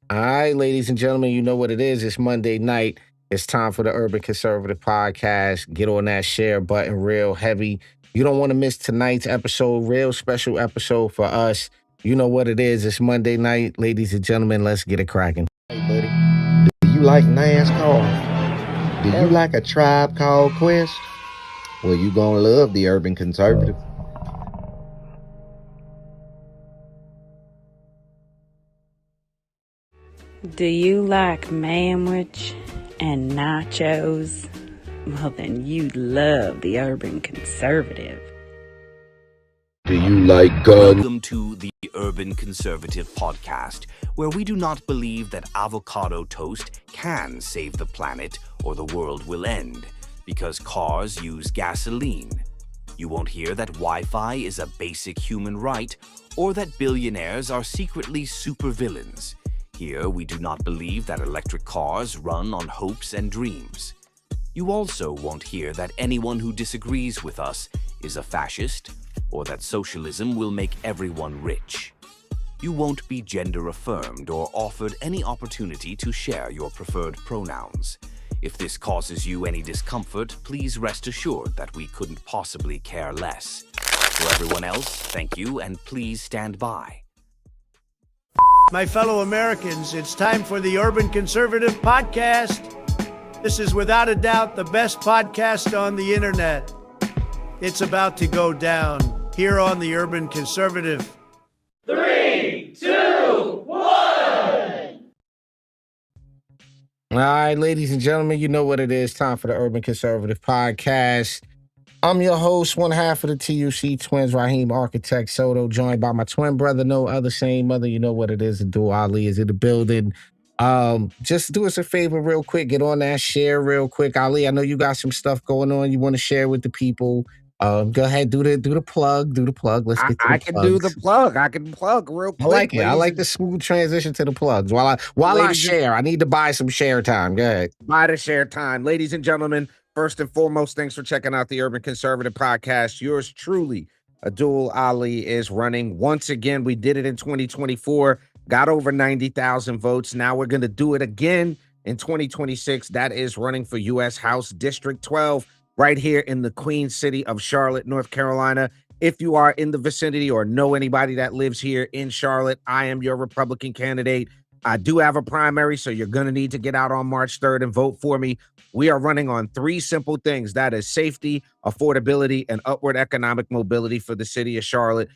All right, ladies and gentlemen, you know what it is. It's Monday night. It's time for the Urban Conservative Podcast. Get on that share button real heavy. You don't want to miss tonight's episode, real special episode for us. You know what it is. It's Monday night. Ladies and gentlemen, let's get it cracking. Hey, buddy, do you like NASCAR? Do you like a tribe called Quest? Well, you gonna love the Urban Conservative. Do you like manwich and nachos? Well, then you'd love the Urban Conservative. Do you like guns? Welcome to the Urban Conservative Podcast, where we do not believe that avocado toast can save the planet or the world will end, because cars use gasoline. You won't hear that Wi-Fi is a basic human right, or that billionaires are secretly supervillains. Here, we do not believe that electric cars run on hopes and dreams. You also won't hear that anyone who disagrees with us is a fascist, or that socialism will make everyone rich. You won't be gender affirmed or offered any opportunity to share your preferred pronouns. If this causes you any discomfort, please rest assured that we couldn't possibly care less. For everyone else, thank you, and please stand by. My fellow Americans, it's time for the Urban Conservative Podcast. This is without a doubt the best podcast on the internet. It's about to go down here on the Urban Conservative. 3, 2, 1. All right, ladies and gentlemen, you know what it is. Time for the Urban Conservative Podcast. I'm your host, one half of the TUC twins, Raheem Architect Soto, joined by my twin brother, no other, same mother. You know what it is. Abdul Ali is in the building. Just do us a favor real quick. Get on that share real quick. Ali, I know you got some stuff going on you want to share with the people. Go ahead, do the plug. Let's get to the I can do the plugs. plug. I can plug real quick. I like it. I ladies like and- the smooth transition to the plugs. While I Ladies and- share, I need to buy some share time. Go ahead. By the share time. Ladies and gentlemen, first and foremost, thanks for checking out the Urban Conservative Podcast. Yours truly, Abdul Ali, is running. Once again, we did it in 2024, got over 90,000 votes. Now we're going to do it again in 2026. That is running for U.S. House District 12 right here in the Queen City of Charlotte, North Carolina. If you are in the vicinity or know anybody that lives here in Charlotte, I am your Republican candidate. I do have a primary, so you're going to need to get out on March 3rd and vote for me. We are running on three simple things. That is safety, affordability, and upward economic mobility for the city of Charlotte.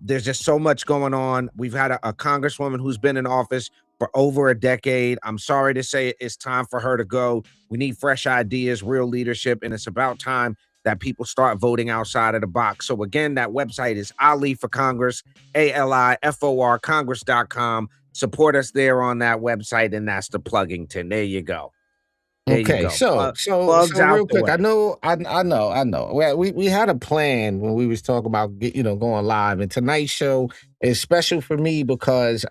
There's just so much going on. We've had a congresswoman who's been in office for over a decade. I'm sorry to say it's time for her to go. We need fresh ideas, real leadership, and it's about time that people start voting outside of the box. So again, that website is Ali for Congress, ALIFOR Congress.com. Support us there on that website, and that's the Pluggington. There you go. There you Okay, go. so Plugs out real the quick, way. I know. Well, we had a plan when we was talking about going live, and tonight's show is special for me because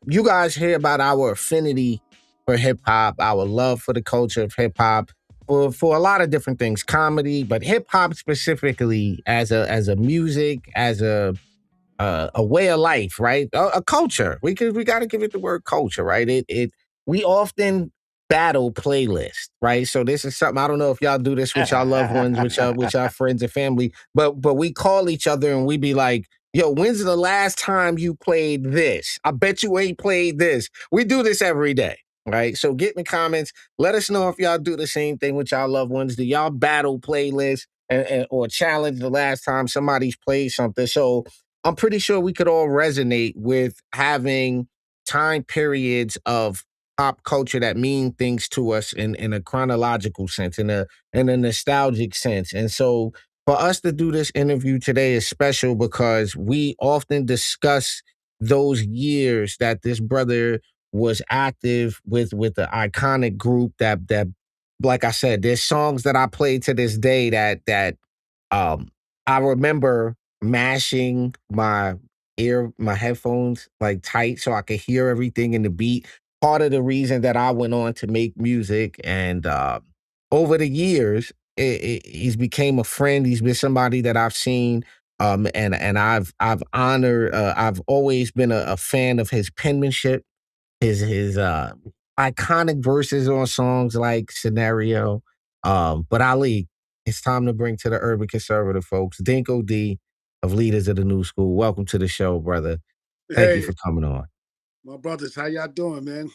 you guys hear about our affinity for hip hop, our love for the culture of hip hop, for a lot of different things, comedy, but hip hop specifically as a music, as a way of life, right? A culture. We got to give it the word culture, right? We often battle playlist, right? So this is something I don't know if y'all do this with y'all loved ones, with y'all friends and family, but we call each other and we be like, "Yo, when's the last time you played this? I bet you ain't played this." We do this every day, right? So get in the comments. Let us know if y'all do the same thing with y'all loved ones. Do y'all battle playlists or challenge the last time somebody's played something? So I'm pretty sure we could all resonate with having time periods of pop culture that mean things to us in a chronological sense, in a nostalgic sense. And so for us to do this interview today is special because we often discuss those years that this brother was active with the iconic group that like I said, there's songs that I play to this day that I remember mashing my headphones like tight so I could hear everything in the beat. Part of the reason that I went on to make music, and over the years, he's became a friend. He's been somebody that I've seen, and I've honored. I've always been a fan of his penmanship. his iconic verses on songs like Scenario. But Ali, it's time to bring to the urban conservative folks, Dinco D of Leaders of the New School. Welcome to the show, brother. Thank you Hey, for coming on. my brothers, how y'all doing, man?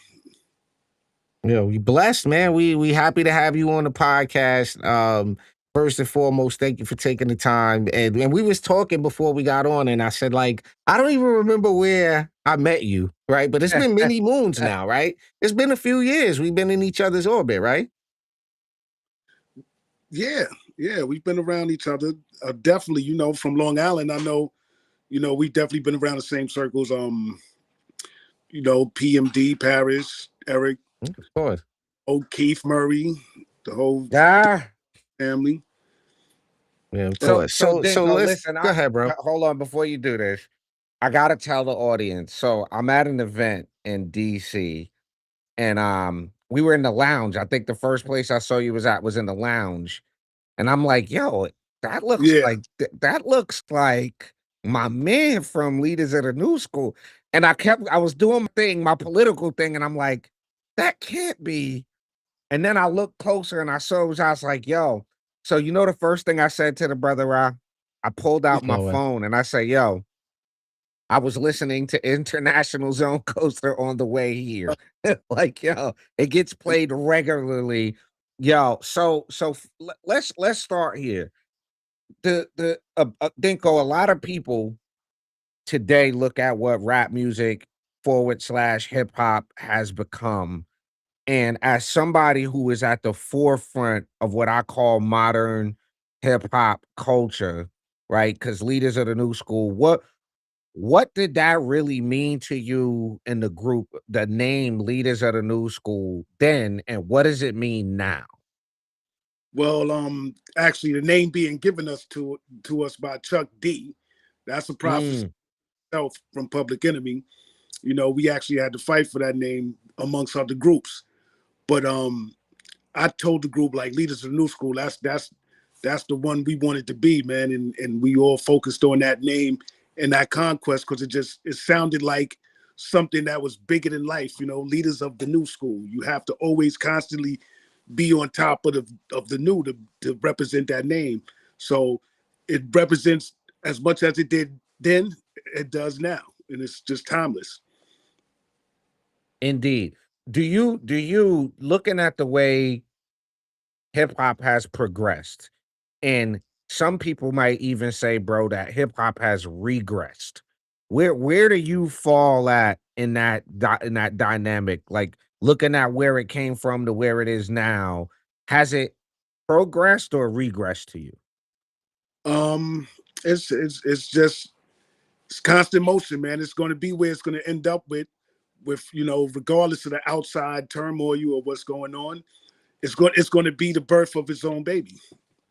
We blessed, man. We happy to have you on the podcast. First and foremost, thank you for taking the time. And we was talking before we got on, and I said, like, I don't even remember where I met you, right? But it's been many moons now, right? It's been a few years. We've been in each other's orbit, right? Yeah, yeah, we've been around each other. Definitely, from Long Island. I know, we definitely been around the same circles. PMD, Paris, Eric, Of course. Keith Murray, the whole Yeah. family. Yeah, of So, course. so So Dinko, let's listen, go ahead, bro. hold on before you do this. I gotta tell the audience. So I'm at an event in DC, and we were in the lounge. I think the first place I saw you was in the lounge, and I'm like, yo, Yeah. that looks like my man from Leaders of the New School. And I was doing my thing, my political thing, and I'm like, that can't be. And then I looked closer and I saw it was, I was like, yo. So you know the first thing I said to the brother, I pulled out my No way. phone and I say, yo, I was listening to International Zone Coaster on the way here. Like, yo, it gets played regularly. Yo, let's start here. Dinko, a lot of people today look at what rap music / hip hop has become. And as somebody who is at the forefront of what I call modern hip hop culture, right? Because Leaders of the New School, what did that really mean to you in the group, the name Leaders of the New School then, and what does it mean now? Well, actually, the name being given to us by Chuck D, that's a prophecy Mm, itself from Public Enemy. We actually had to fight for that name amongst other groups. But I told the group, like, Leaders of the New School, that's the one we wanted to be, man, and we all focused on that name and that conquest because it sounded like something that was bigger than life. Leaders of the New School. You have to always constantly be on top of the new to represent that name. So it represents as much as it did then, it does now, and it's just timeless. indeed. Do you looking at the way hip hop has progressed, and some people might even say, bro, that hip hop has regressed. Where do you fall at in in that dynamic? Like looking at where it came from to where it is now, has it progressed or regressed to you? Um, it's just it's constant motion, man. It's going to be where it's going to end up with regardless of the outside turmoil or what's going on. It's going to be the birth of its own baby.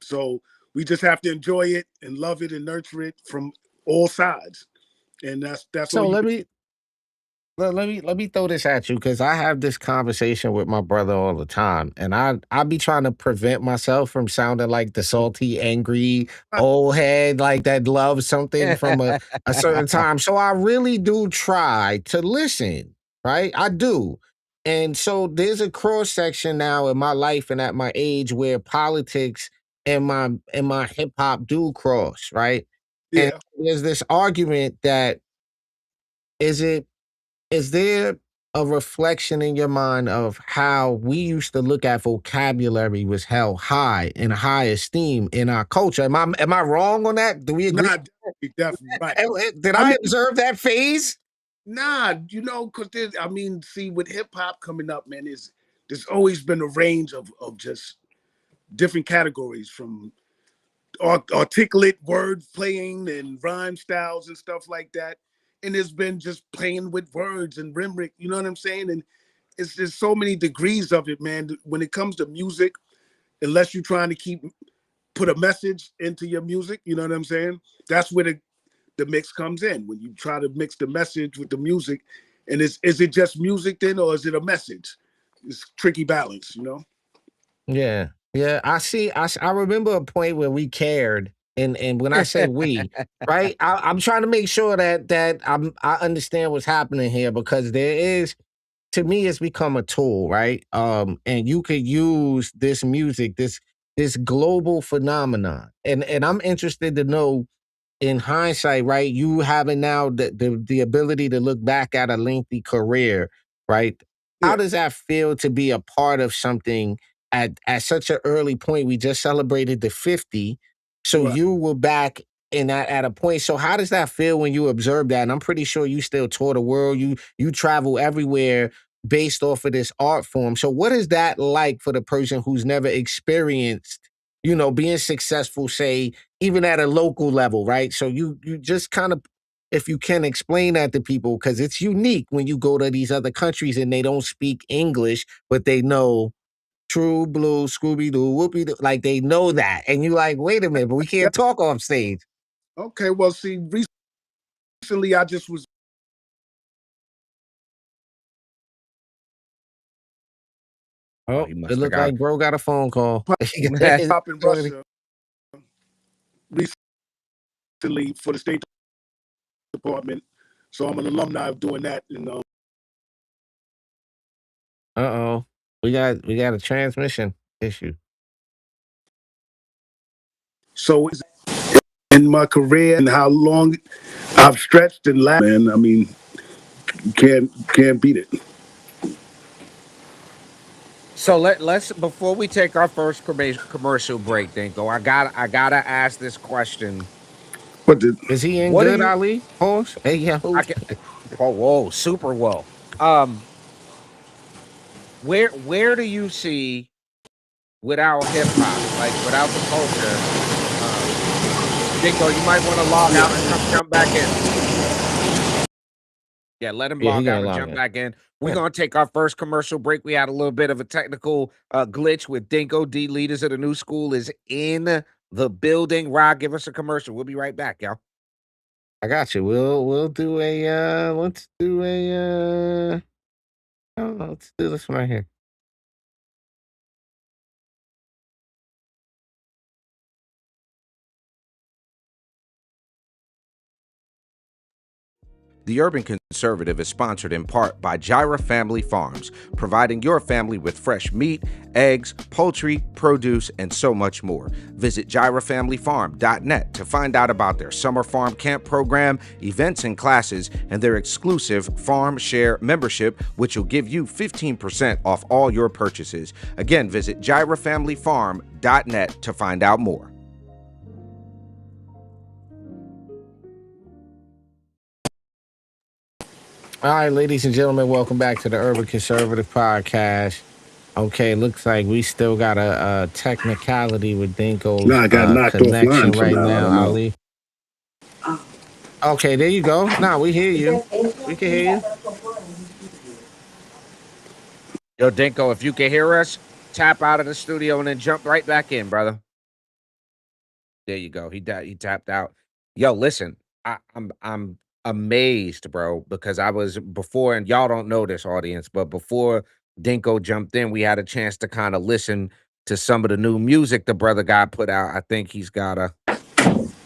So we just have to enjoy it and love it and nurture it from all sides, and that's all So you let can. me let me throw this at you because I have this conversation with my brother all the time, and I be trying to prevent myself from sounding like the salty, angry old head, like that loves something from a certain time. So I really do try to listen, right? I do. And so there's a cross section now in my life and at my age where politics and my hip hop do cross, right? And Yeah. there's this argument that is it is there a reflection in your mind of how we used to look at vocabulary was held high in high esteem in our culture? Am I wrong on that? Do we agree? Not definitely right. Did I I mean, observe that phase? nah, because I mean, see, with hip hop coming up, man, there's always been a range of just different categories from articulate word playing and rhyme styles and stuff like that. And it's been just playing with words and rimrick, you know what I'm saying? And it's just so many degrees of it, man. When it comes to music, unless you're trying to put a message into your music, you know what I'm saying? That's where the mix comes in. When you try to mix the message with the music, and is it just music then, or is it a message? It's tricky balance. Yeah. Yeah. I remember a point where we cared. And when I say we, right, I'm trying to make sure that I understand what's happening here because there is to me it's become a tool, right? And you could use this music, this global phenomenon. And I'm interested to know in hindsight, right? You having now the ability to look back at a lengthy career, right? How Yeah, does that feel to be a part of something at such an early point? We just celebrated the 50. So right. you were back in that at a point. So how does that feel when you observe that? And I'm pretty sure you still tour the world. You travel everywhere based off of this art form. So what is that like for the person who's never experienced, being successful, say, even at a local level, right? So you just kind of, if you can explain that to people, because it's unique when you go to these other countries and they don't speak English, but they know True Blue, Scooby Doo, Whoopie Doo, like they know that, and you like, wait a minute, but we Yeah. can't talk off stage. Okay. Well, see, recently I just was Oh, Oh, he it must have looked got like bro got a phone call. pop in Russia recently for the State Department, so I'm an alumni of doing that. And Uh-oh. We got a transmission issue. so it's in my career and how long I've stretched and laughed, man. I mean, you can't beat it. So let's before we take our first commercial break, Dinko, I gotta ask this question. But the, Is he in What do good, you Ali? Pause. Hey, yeah. I can oh whoa, super whoa. Um, where do you see without hip hop, like without the culture, um, Dinko, you might want to log out and yeah. jump back in. Yeah, let him Yeah, he log gonna out and log jump in. back in. We're Yeah. gonna take our first commercial break. We had a little bit of a technical glitch with Dinko D. Leaders of the New School is in the building. Rod, give us a commercial. We'll be right back, y'all. I got you. We'll do a let's do a let's do this one right here. The Urban Conservative is sponsored in part by Gyra Family Farms, providing your family with fresh meat, eggs, poultry, produce, and so much more. Visit gyrafamilyfarm.net to find out about their summer farm camp program, events and classes, and their exclusive Farm Share membership, which will give you 15% off all your purchases. Again, visit gyrafamilyfarm.net to find out more. All right, ladies and gentlemen, welcome back to the Urban Conservative Podcast. Okay, looks like we still got a technicality with No, Dinko's I got knocked offline connection right somehow. I now, don't know. Ali. Okay, there you go. Now we hear you. We can hear you. Yo, Dinko, if you can hear us, tap out of the studio and then jump right back in, brother. There you go. He tapped out. Yo, listen, I'm amazed, bro, because I was before, and y'all don't know this audience, but before Dinko jumped in, we had a chance to kind of listen to some of the new music the brother guy put out. I think he's got a.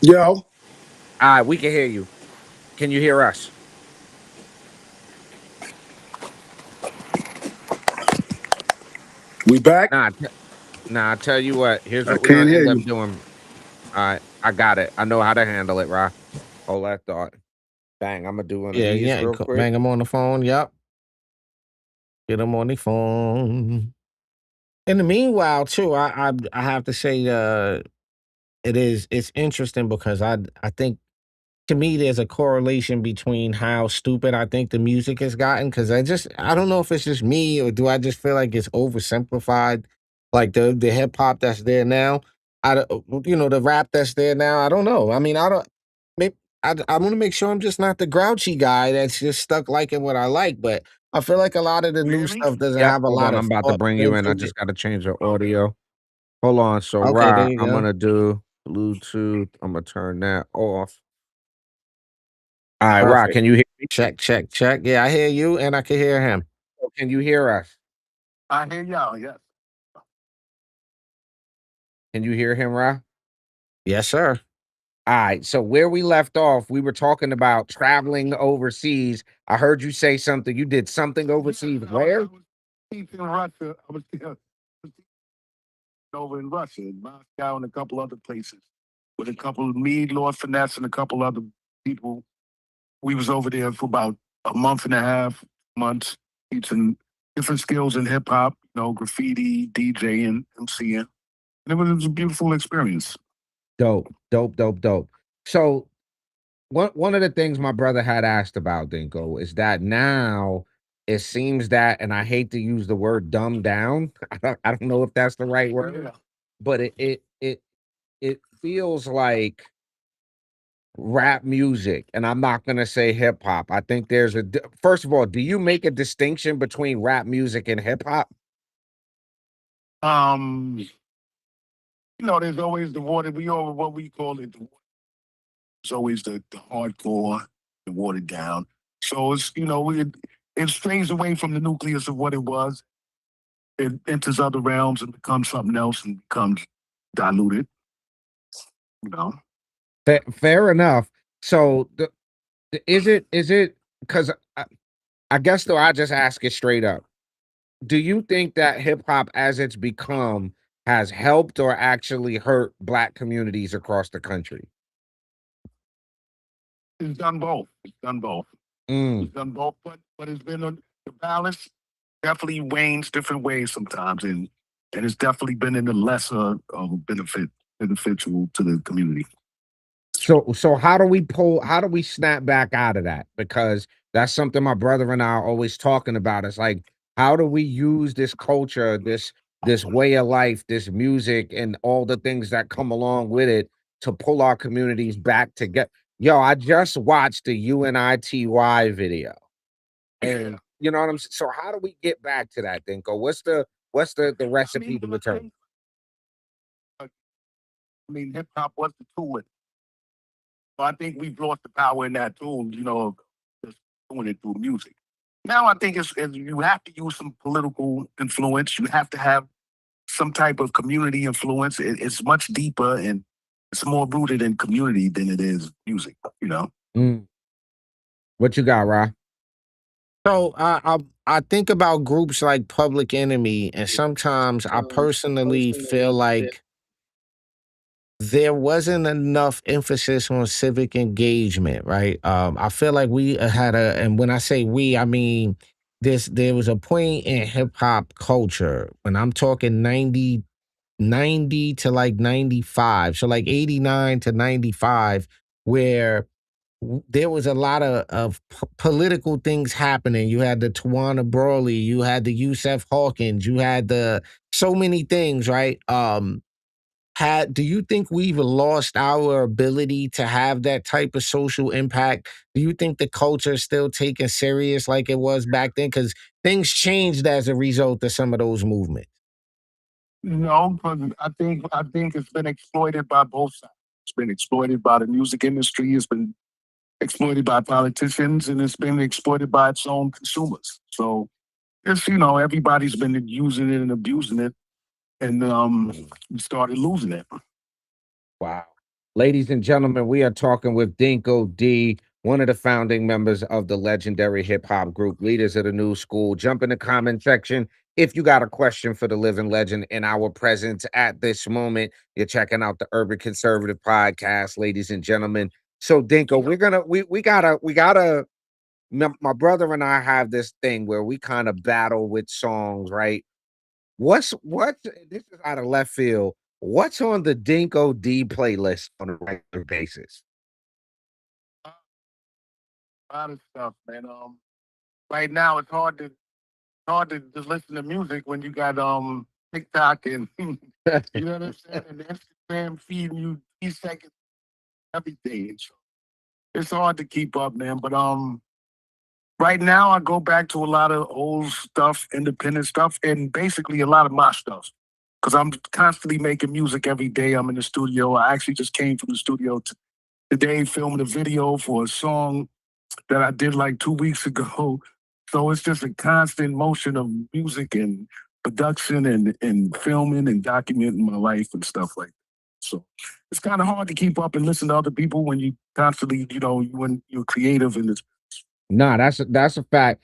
Yo, All right, we can hear you. Can you hear us? we back? Nah, nah. I tell you what. Here's I what we're can't gonna hear end up you. doing. All right, I got it. I know how to handle it, Rah. Hold that thought. Bang. I'm gonna do one of Yeah, these yeah. real quick. Bang him on the phone. Yep. Get him on the phone. In the meanwhile, too, I have to say, it's interesting because I think to me there's a correlation between how stupid I think the music has gotten because I don't know if it's just me or do I just feel like it's oversimplified, like the hip hop that's there now, the rap that's there now. I don't know. I mean, I don't. Maybe I want to make sure I'm just not the grouchy guy that's just stuck liking what I like, but I feel like a lot of the new stuff doesn't Yep. have a Hold lot on. of I'm about to thought bring put you in. I into it. just got to change the audio. Hold on. So, Okay, there Ra, you I'm go. going to do Bluetooth. I'm going to turn that off. All right, Ra, Perfect. can you hear me? Check, check, check. Yeah, I hear you and I can hear him. Oh, can you hear us? I hear y'all. Yes. Can you hear him, Ra? Yes, sir. All right. So where we left off, we were talking about traveling overseas. I heard you say something. You did something overseas. Where? I was teaching Russia. I was teaching over in Russia, in Moscow, and a couple other places. With a couple of me, Lord Finesse, and a couple other people. We was over there for about a month and a half, months, teaching different skills in hip hop, graffiti, DJing, MCing. And it was a beautiful experience. Dope, dope, dope, dope. So one of the things my brother had asked about, Dinko, is that now it seems that, and I hate to use the word dumb down. I don't know if that's the right word, Yeah. but it feels like rap music, and I'm not gonna say hip hop. I think there's first of all, do you make a distinction between rap music and hip hop? Um, there's always the water. We all what we call it. It's always the hardcore, the watered down. So it strays away from the nucleus of what it was. It enters other realms and becomes something else and becomes diluted. You know. Fair enough. So is it because I guess though I just ask it straight up. Do you think that hip hop as it's become has helped or actually hurt black communities across the country? It's done both. It's done both. Mm. It's done both, but it's been the balance definitely wanes different ways sometimes, and it's definitely been in the lesser of beneficial to the community. So how do we snap back out of that? Because that's something my brother and I are always talking about. It's like, how do we use this culture, this way of life, this music, and all the things that come along with it to pull our communities back together? Yo, I just watched the UNITY video. And you know what I'm saying? So how do we get back to that, Dinko? What's the recipe to return? I mean, hip hop was the tool. So I think we've lost the power in that tool, of just doing it through music. Now I think it's you have to use some political influence. You have to have some type of community influence. It's much deeper and it's more rooted in community than it is music. Mm. What you got, Ra? So I think about groups like Public Enemy, and sometimes I personally feel like there wasn't enough emphasis on civic engagement, right? I feel like we had and when I say we, I mean there was a point in hip hop culture when I'm talking 90 to like 95, so like 89 to 95, where there was a lot of political things happening. You had the Tawana Brawley, you had the Yusef Hawkins, you had the so many things, right? Do you think we've lost our ability to have that type of social impact? Do you think the culture is still taken serious like it was back then? Because things changed as a result of some of those movements. No, because I think it's been exploited by both sides. It's been exploited by the music industry. It's been exploited by politicians, and it's been exploited by its own consumers. So it's everybody's been using it and abusing it, and we started losing it. Wow. Ladies and gentlemen, we are talking with Dinco D, one of the founding members of the legendary hip hop group Leaders of the New School. Jump in the comment section if you got a question for the living legend in our presence at this moment. You're checking out the Urban Conservative Podcast, ladies and gentlemen. So Dinko, we gotta my brother and I have this thing where we kind of battle with songs, right? What this is out of left field. What's on the Dinko D playlist on a regular basis? A lot of stuff, man. Right now it's hard to just listen to music when you got TikTok and you know what I'm saying, and Instagram feeding you 3 seconds everything. So it's hard to keep up, man. But right now I go back to a lot of old stuff, independent stuff, and basically a lot of my stuff. Because I'm constantly making music every day. I'm in the studio. I actually just came from the studio today, filming a video for a song that I did like 2 weeks ago. So it's just a constant motion of music and production and filming and documenting my life and stuff like that. So it's kind of hard to keep up and listen to other people when you constantly, when you're creative in this. Nah, that's a fact.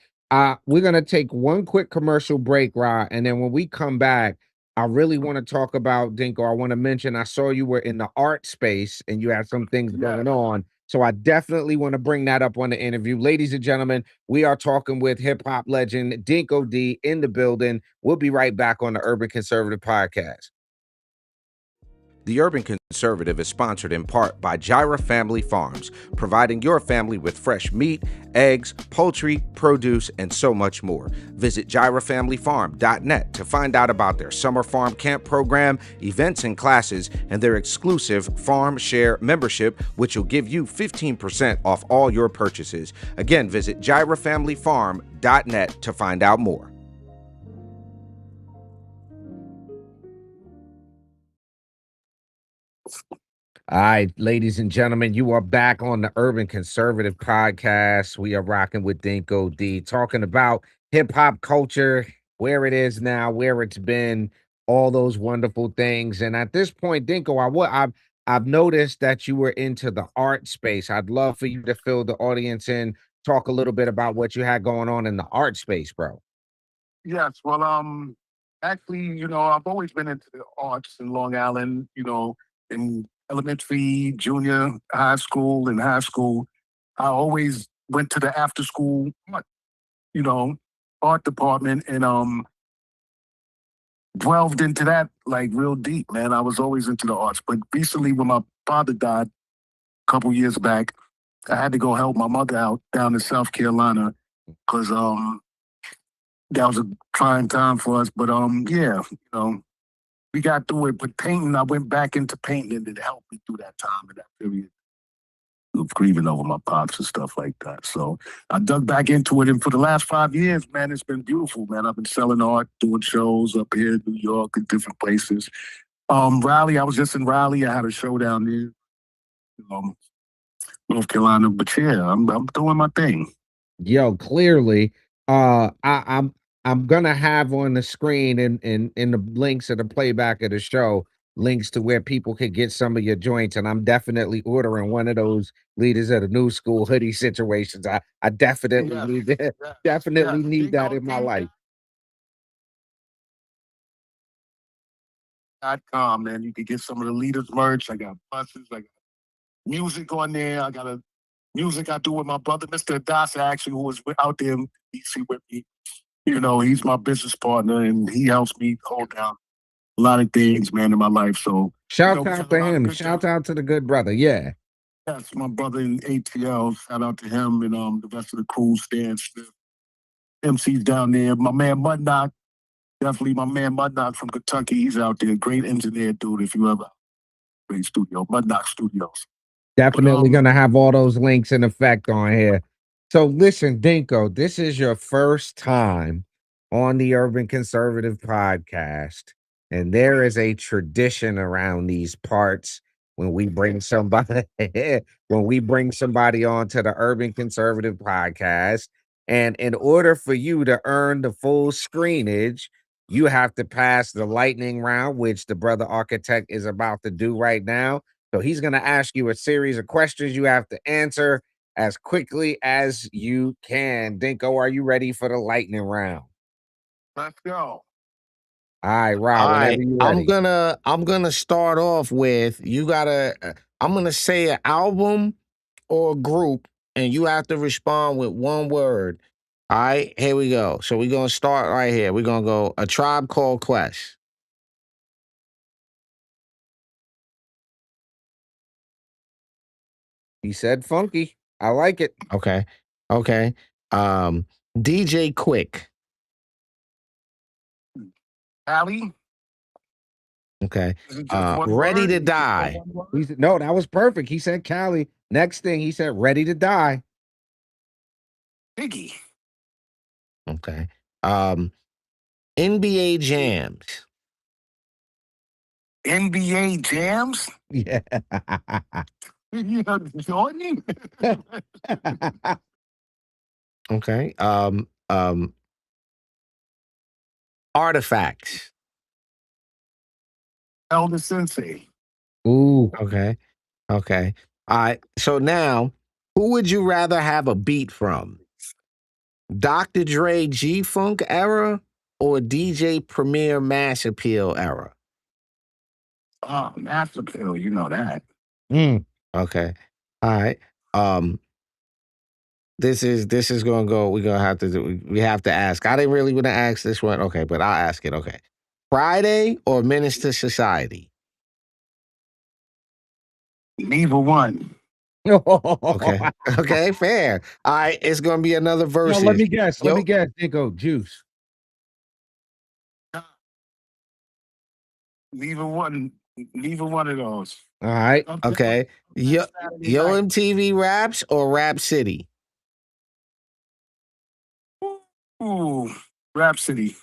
We're gonna take one quick commercial break, Rod, and then when we come back, I really want to talk about Dinko. I want to mention I saw you were in the art space and you had some things going on. So I definitely want to bring that up on the interview. Ladies and gentlemen, we are talking with hip hop legend Dinko D in the building. We'll be right back on the Urban Conservative Podcast. The Urban Conservative is sponsored in part by Gyra Family Farms, providing your family with fresh meat, eggs, poultry, produce, and so much more. Visit gyrafamilyfarm.net to find out about their summer farm camp program, events and classes, and their exclusive Farm Share membership, which will give you 15% off all your purchases. Again, visit gyrafamilyfarm.net to find out more. All right, ladies and gentlemen, you are back on the Urban Conservative Podcast. We are rocking with Dinko D, talking about hip hop culture, where it is now, where it's been, all those wonderful things. And at this point, Dinko, I've noticed that you were into the art space. I'd love for you to fill the audience in, talk a little bit about what you had going on in the art space, bro. Yes, well, actually, I've always been into the arts in Long Island, in elementary, junior, high school, and high school. I always went to the after school art, you know, art department and delved into that like real deep, man. I was always into the arts. But recently when my father died a couple years back, I had to go help my mother out down in South Carolina because that was a trying time for us. But yeah, we got through it. But painting, I went back into painting and it helped me through that time and that period of grieving over my pops and stuff like that. So I dug back into it. And for the last 5 years, man, it's been beautiful, man. I've been selling art, doing shows up here in New York and different places. Raleigh, I was just in Raleigh. I had a show down there, North Carolina. But yeah, I'm doing my thing. Yo, clearly, I'm gonna have on the screen and in the links of the playback of the show, links to where people could get some of your joints, and I'm definitely ordering one of those leaders of the new school hoodie situations. I definitely need that. Definitely need that in my life. .com, man. You could get some of the leaders merch. I got buses, I got music on there. I got a music I do with my brother, Mr. Adasa, actually, who was out there in DC with me. He's my business partner and he helps me hold down a lot of things, man, in my life. So shout out to him. Shout out to the good brother. Yeah. Yes, my brother in ATL. Shout out to him and the rest of the crew, Stan Smith, MC's down there. My man Mudknock, definitely my man Mudknock from Kentucky. He's out there. Great engineer, dude, if you ever great studio. Mudknock Studios. Definitely gonna have all those links in effect on here. So listen, Dinko, this is your first time on the Urban Conservative Podcast, and there is a tradition around these parts when we bring somebody on to the Urban Conservative Podcast. And in order for you to earn the full screenage, you have to pass the lightning round, which the brother architect is about to do right now. So he's going to ask you a series of questions you have to answer as quickly as you can. Dinko, are you ready for the lightning round? Let's go. All right, Rob, whenever you're ready. I'm gonna start off with I'm gonna say an album or a group, and you have to respond with one word. All right, here we go. So we're gonna start right here. We're gonna go A Tribe Called Quest. He said funky. I like it. Okay. Okay. DJ Quick. Allie? Okay. Ready to Die. No, that was perfect. He said Cali. Next thing he said, Ready to Die. Biggie. Okay. NBA Jams. NBA Jams? Yeah. Jordan? Okay. Artifacts. Elder Sensei. Ooh. Okay. Okay. All right. So now, who would you rather have a beat from? Dr. Dre G Funk era or DJ Premier Mass Appeal era? Oh, Master Pill, you know that. Mm. Okay. All right. Um, this is gonna go. We're gonna have to do. We have to ask. I didn't really want to ask this one. Okay, but I'll ask it. Okay. Friday or Minister Society? Neither one. Okay. Okay. Fair. All right. It's gonna be another No, let versus. me guess. Let me Yo. guess. Dinko, Juice. Neither one. Neither one of those. All right. Up there, Okay. up there Yo. Saturday Yo night. MTV Raps or Rap City? Ooh, Rhapsody.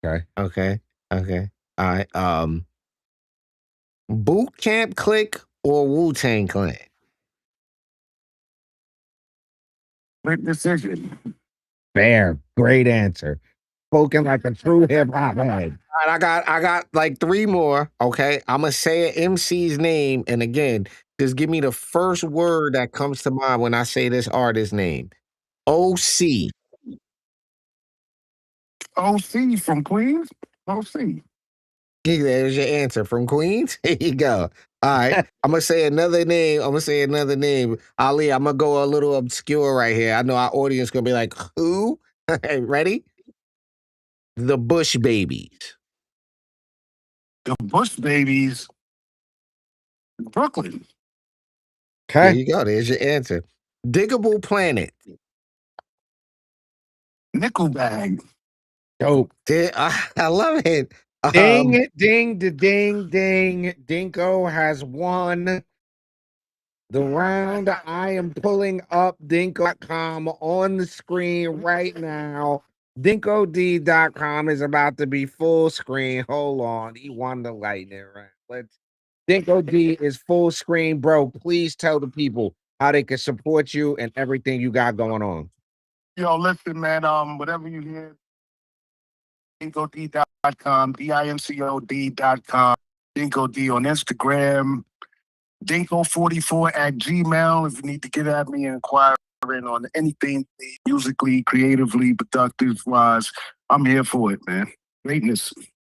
Okay. Okay. Okay. All right. Boot Camp Click or Wu Tang Clan? Quick decision. Fair. Great answer. Spoken like a true hip hop head. All right, I got like three more. Okay. I'm gonna say an MC's name. And again, just give me the first word that comes to mind when I say this artist name. OC. OC from Queens. OC. There's your answer from Queens. Here you go. All right. I'm gonna say another name. I'm gonna say another name. Ali, I'm gonna go a little obscure right here. I know our audience gonna be like, who? Hey, ready? The Bush Babies. The Bush Babies. Brooklyn. There Okay. you go. There's your answer. Diggable Planet. Nickelbag. Dope. I love it. Ding, ding, ding, ding. Dinko has won the round. I am pulling up Dinko.com on the screen right now. DinkoD.com is about to be full screen. Hold on. He won the lightning round. Let's Dinko D is full screen, bro. Please tell the people how they can support you and everything you got going on. Yo, listen, man. Whatever you hear, DinkoD.com, DINCOD.com, Dinko D on Instagram, Dinko44 at Gmail. If you need to get at me and inquire on anything musically, creatively, productive wise, I'm here for it, man. Greatness.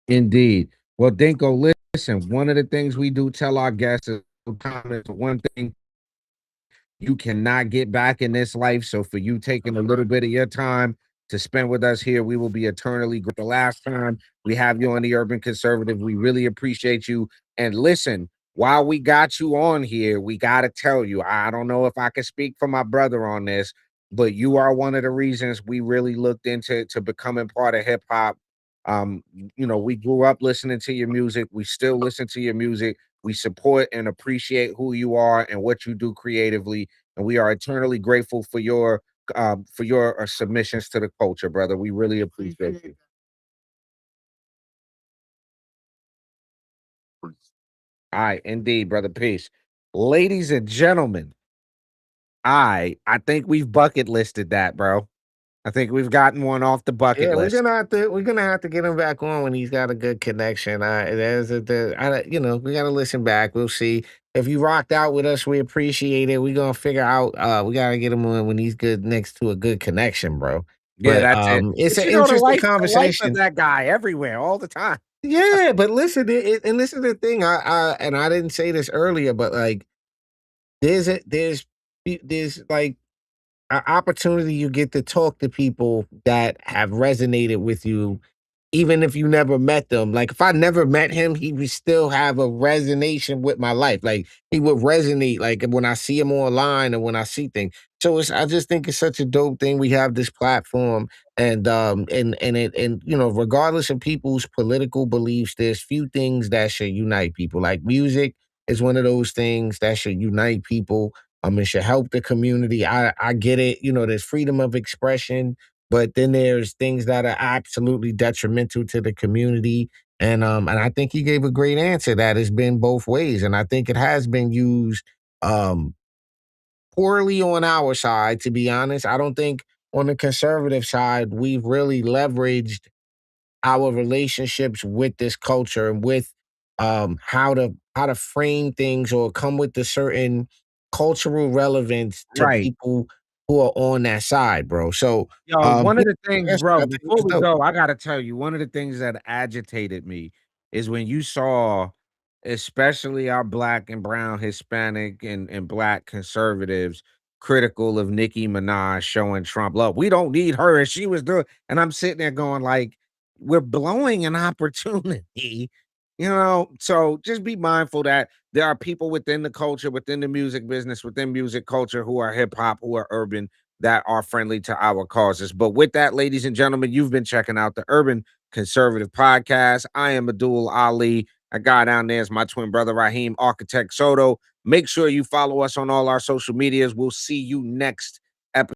Indeed. Well, Dinko, listen, one of the things we do tell our guests is one thing you cannot get back in this life. So for you taking a little bit of your time to spend with us here, we will be eternally grateful. The last time we have you on the Urban Conservative, we really appreciate you. And listen, while we got you on here, we got to tell you, I don't know if I can speak for my brother on this, but you are one of the reasons we really looked into becoming part of hip hop. We grew up listening to your music. We still listen to your music. We support and appreciate who you are and what you do creatively, and we are eternally grateful for your submissions to the culture, brother. We really appreciate you. All right, indeed, brother. Peace, ladies and gentlemen. I think we've bucket listed that, bro. I think we've gotten one off the bucket Yeah, list. we're gonna have to get him back on when he's got a good connection. We gotta listen back. We'll see if you rocked out with us. We appreciate it. We're gonna figure out. We gotta get him on when he's good next to a good connection, bro. Yeah, But that's it. it's But an you know interesting the life of conversation. that guy everywhere, all the time. Yeah, but listen, and this is the thing. I didn't say this earlier, but like there's like an opportunity you get to talk to people that have resonated with you even if you never met them. Like, if I never met him, he would still have a resonation with my life. Like, he would resonate, like, when I see him online and when I see things. So I just think it's such a dope thing we have this platform and regardless of people's political beliefs, there's few things that should unite people. Like, music is one of those things that should unite people. It should help the community. I get it. There's freedom of expression, but then there's things that are absolutely detrimental to the community. And I think he gave a great answer that has been both ways. And I think it has been used um poorly on our side, to be honest. I don't think on the conservative side we've really leveraged our relationships with this culture and with how to frame things or come with a certain cultural relevance to Right. people who are on that side, bro. So, Yo, one yeah, of the things, that's what bro, I think before is we dope. go, I gotta tell you, one of the things that agitated me is when you saw, especially our black and brown, Hispanic and black conservatives critical of Nicki Minaj showing Trump love. We don't need her, and she was doing, and I'm sitting there going, like, we're blowing an opportunity, you know. So just be mindful that there are people within the culture, within the music business, within music culture who are hip hop, who are urban, that are friendly to our causes. But with that, ladies and gentlemen, you've been checking out the Urban Conservative Podcast. I am Abdul Ali. A guy down there is my twin brother, Raheem Architect Soto. Make sure you follow us on all our social medias. We'll see you next